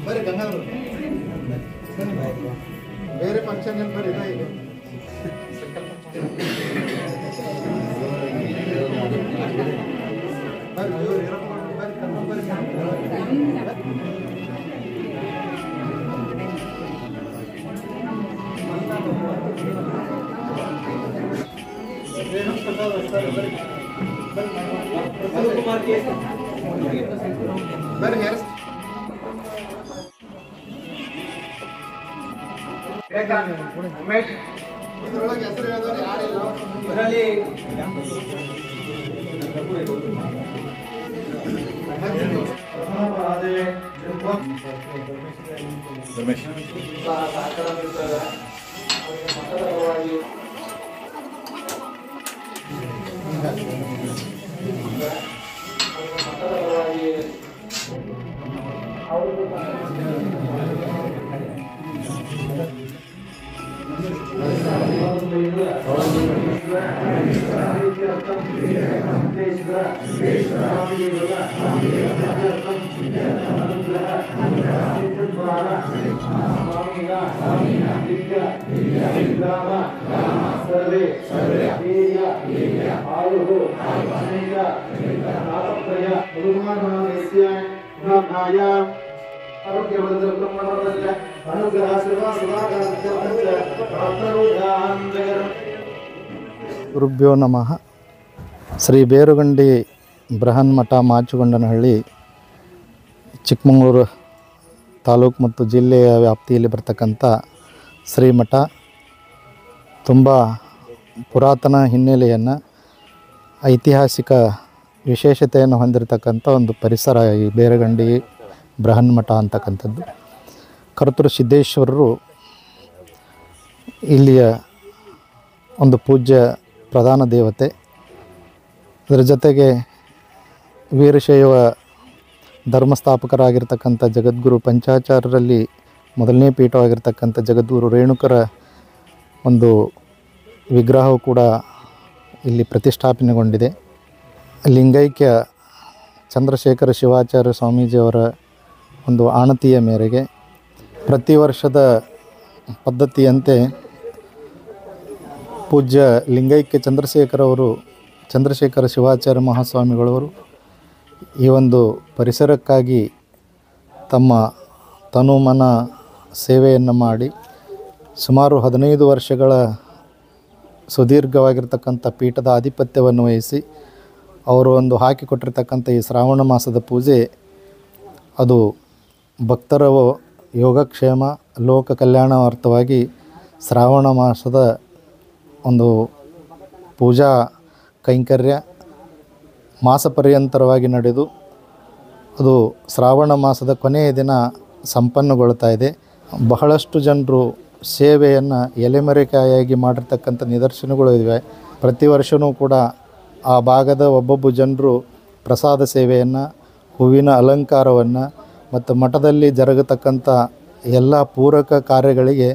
बरे गंगाधर ಬೇರೆ ಫಂಕ್ಷನ್ ಏನು ಬರೀ ಇದು ಬರೀ ಉಮೇಶ್ ಇದರೊಳಗೆ ಹೆಸರು ಹೇಳಿದವರು ಯಾರಿಲ್ಲ ಇದರಲ್ಲಿ ರಮೇಶ್ ಗುರುಭ್ಯೋ ನಮಃ. ಶ್ರೀ ಬೇರುಗಂಡಿ ಬೃಹನ್ಮಠ ಮಾಚುಗೊಂಡನಹಳ್ಳಿ ಚಿಕ್ಕಮಗಳೂರು ತಾಲೂಕು ಮತ್ತು ಜಿಲ್ಲೆಯ ವ್ಯಾಪ್ತಿಯಲ್ಲಿ ಬರ್ತಕ್ಕಂಥ ಶ್ರೀಮಠ ತುಂಬ ಪುರಾತನ ಹಿನ್ನೆಲೆಯನ್ನು, ಐತಿಹಾಸಿಕ ವಿಶೇಷತೆಯನ್ನು ಹೊಂದಿರತಕ್ಕಂಥ ಒಂದು ಪರಿಸರ ಈ ಬೇರುಗಂಡಿ ಬೃಹನ್ಮಠ ಅಂತಕ್ಕಂಥದ್ದು. ಕರ್ತೃ ಸಿದ್ದೇಶ್ವರರು ಇಲ್ಲಿಯ ಒಂದು ಪೂಜ್ಯ ಪ್ರಧಾನ ದೇವತೆ. ಅದರ ಜೊತೆಗೆ ವೀರಶೈವ ಧರ್ಮಸ್ಥಾಪಕರಾಗಿರ್ತಕ್ಕಂಥ ಜಗದ್ಗುರು ಪಂಚಾಚಾರ್ಯರಲ್ಲಿ ಮೊದಲನೇ ಪೀಠವಾಗಿರ್ತಕ್ಕಂಥ ಜಗದ್ಗುರು ರೇಣುಕರ ಒಂದು ವಿಗ್ರಹವು ಕೂಡ ಇಲ್ಲಿ ಪ್ರತಿಷ್ಠಾಪನೆಗೊಂಡಿದೆ. ಲಿಂಗೈಕ್ಯ ಚಂದ್ರಶೇಖರ ಶಿವಾಚಾರ್ಯ ಸ್ವಾಮೀಜಿಯವರ ಒಂದು ಆಣತಿಯ ಮೇರೆಗೆ ಪ್ರತಿ ವರ್ಷದ ಪದ್ಧತಿಯಂತೆ ಪೂಜ್ಯ ಲಿಂಗೈಕ್ಯ ಚಂದ್ರಶೇಖರ ಶಿವಾಚಾರ್ಯ ಮಹಾಸ್ವಾಮಿಗಳವರು ಈ ಒಂದು ಪರಿಸರಕ್ಕಾಗಿ ತಮ್ಮ ತನುಮನ ಸೇವೆಯನ್ನು ಮಾಡಿ ಸುಮಾರು 15 ವರ್ಷಗಳ ಸುದೀರ್ಘವಾಗಿರ್ತಕ್ಕಂಥ ಪೀಠದ ಆಧಿಪತ್ಯವನ್ನು ವಹಿಸಿ ಅವರು ಒಂದು ಹಾಕಿಕೊಟ್ಟಿರ್ತಕ್ಕಂಥ ಈ ಶ್ರಾವಣ ಮಾಸದ ಪೂಜೆ ಅದು ಭಕ್ತರ ಯೋಗಕ್ಷೇಮ ಲೋಕ ಕಲ್ಯಾಣಾರ್ಥವಾಗಿ ಶ್ರಾವಣ ಮಾಸದ ಒಂದು ಪೂಜಾ ಕೈಂಕರ್ಯ ಮಾಸ ಪರ್ಯಂತರವಾಗಿ ನಡೆದು ಅದು ಶ್ರಾವಣ ಮಾಸದ ಕೊನೆಯ ದಿನ ಸಂಪನ್ನಗೊಳ್ತಾ ಇದೆ. ಬಹಳಷ್ಟು ಜನರು ಸೇವೆಯನ್ನು ಎಲೆಮರೆಕಾಯಾಗಿ ಮಾಡಿರ್ತಕ್ಕಂಥ ನಿದರ್ಶನಗಳು ಇವೆ. ಪ್ರತಿ ವರ್ಷವೂ ಕೂಡ ಆ ಭಾಗದ ಒಬ್ಬೊಬ್ಬ ಜನರು ಪ್ರಸಾದ ಸೇವೆಯನ್ನು, ಹೂವಿನ ಅಲಂಕಾರವನ್ನು ಮತ್ತು ಮಠದಲ್ಲಿ ಜರುಗತಕ್ಕಂಥ ಎಲ್ಲ ಪೂರಕ ಕಾರ್ಯಗಳಿಗೆ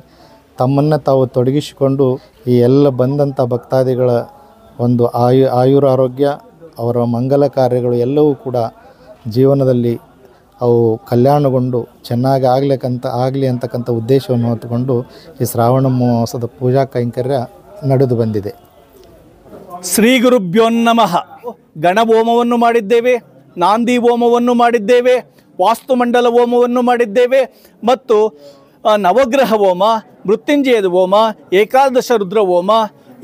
ತಮ್ಮನ್ನು ತಾವು ತೊಡಗಿಸಿಕೊಂಡು ಈ ಎಲ್ಲ ಬಂದಂಥ ಭಕ್ತಾದಿಗಳ ಒಂದು ಆಯುರಾರೋಗ್ಯ, ಅವರ ಮಂಗಲ ಕಾರ್ಯಗಳು ಎಲ್ಲವೂ ಕೂಡ ಜೀವನದಲ್ಲಿ ಅವು ಕಲ್ಯಾಣಗೊಂಡು ಚೆನ್ನಾಗಿ ಆಗಲಿ ಅಂತಕ್ಕಂಥ ಉದ್ದೇಶವನ್ನು ಹೊತ್ತುಕೊಂಡು ಈ ಶ್ರಾವಣ ಮಾಸದ ಪೂಜಾ ಕೈಂಕರ್ಯ ನಡೆದು ಬಂದಿದೆ. ಶ್ರೀ ಗುರುಭ್ಯೋ ನಮಃ. ಗಣಹೋಮವನ್ನು ಮಾಡಿದ್ದೇವೆ, ನಾಂದಿ ಹೋಮವನ್ನು ಮಾಡಿದ್ದೇವೆ, ವಾಸ್ತುಮಂಡಲ ಹೋಮವನ್ನು ಮಾಡಿದ್ದೇವೆ ಮತ್ತು ನವಗ್ರಹ ಹೋಮ, ಮೃತ್ಯುಂಜಯದ ಹೋಮ, ಏಕಾದಶ ರುದ್ರ ಹೋಮ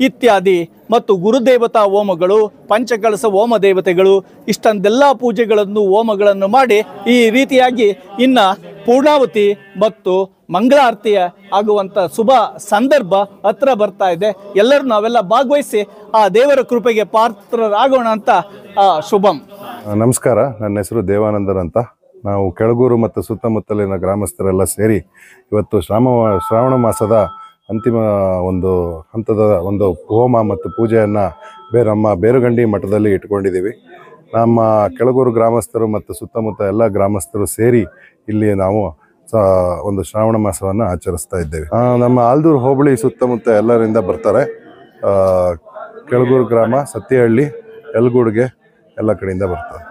ಇತ್ಯಾದಿ ಮತ್ತು ಗುರುದೇವತಾ ಹೋಮಗಳು, ಪಂಚಕಳಸ ಹೋಮ ದೇವತೆಗಳು ಇಷ್ಟೊಂದೆಲ್ಲ ಪೂಜೆಗಳನ್ನು ಹೋಮಗಳನ್ನು ಮಾಡಿ ಈ ರೀತಿಯಾಗಿ ಇನ್ನು ಪೂರ್ಣಾವತಿ ಮತ್ತು ಮಂಗಳಾರತಿಯ ಆಗುವಂಥ ಶುಭ ಸಂದರ್ಭ ಹತ್ರ ಬರ್ತಾ ಇದೆ. ಎಲ್ಲರೂ ನಾವೆಲ್ಲ ಭಾಗವಹಿಸಿ ಆ ದೇವರ ಕೃಪೆಗೆ ಪಾತ್ರರಾಗೋಣ ಅಂತ ಶುಭಂ. ನಮಸ್ಕಾರ, ನನ್ನ ಹೆಸರು ದೇವಾನಂದರ್ ಅಂತ. ನಾವು ಕೆಳಗೂರು ಮತ್ತು ಸುತ್ತಮುತ್ತಲಿನ ಗ್ರಾಮಸ್ಥರೆಲ್ಲ ಸೇರಿ ಇವತ್ತು ಶ್ರಾವಣ ಮಾಸದ ಅಂತಿಮ ಒಂದು ಹಂತದ ಒಂದು ಹೋಮ ಮತ್ತು ಪೂಜೆಯನ್ನು ನಮ್ಮ ಬೇರುಗಂಡಿ ಮಠದಲ್ಲಿ ಇಟ್ಕೊಂಡಿದ್ದೀವಿ. ನಮ್ಮ ಕೆಳಗೂರು ಗ್ರಾಮಸ್ಥರು ಮತ್ತು ಸುತ್ತಮುತ್ತ ಎಲ್ಲ ಗ್ರಾಮಸ್ಥರು ಸೇರಿ ಇಲ್ಲಿ ನಾವು ಒಂದು ಶ್ರಾವಣ ಮಾಸವನ್ನು ಆಚರಿಸ್ತಾ ಇದ್ದೇವೆ. ನಮ್ಮ ಆಲ್ದೂರು ಹೋಬಳಿ ಸುತ್ತಮುತ್ತ ಎಲ್ಲರಿಂದ ಬರ್ತಾರೆ. ಕೆಳಗೂರು ಗ್ರಾಮ, ಸತ್ಯಹಳ್ಳಿ, ಯಲಗೂಡಿಗೆ ಎಲ್ಲ ಕಡೆಯಿಂದ ಬರ್ತಾರೆ.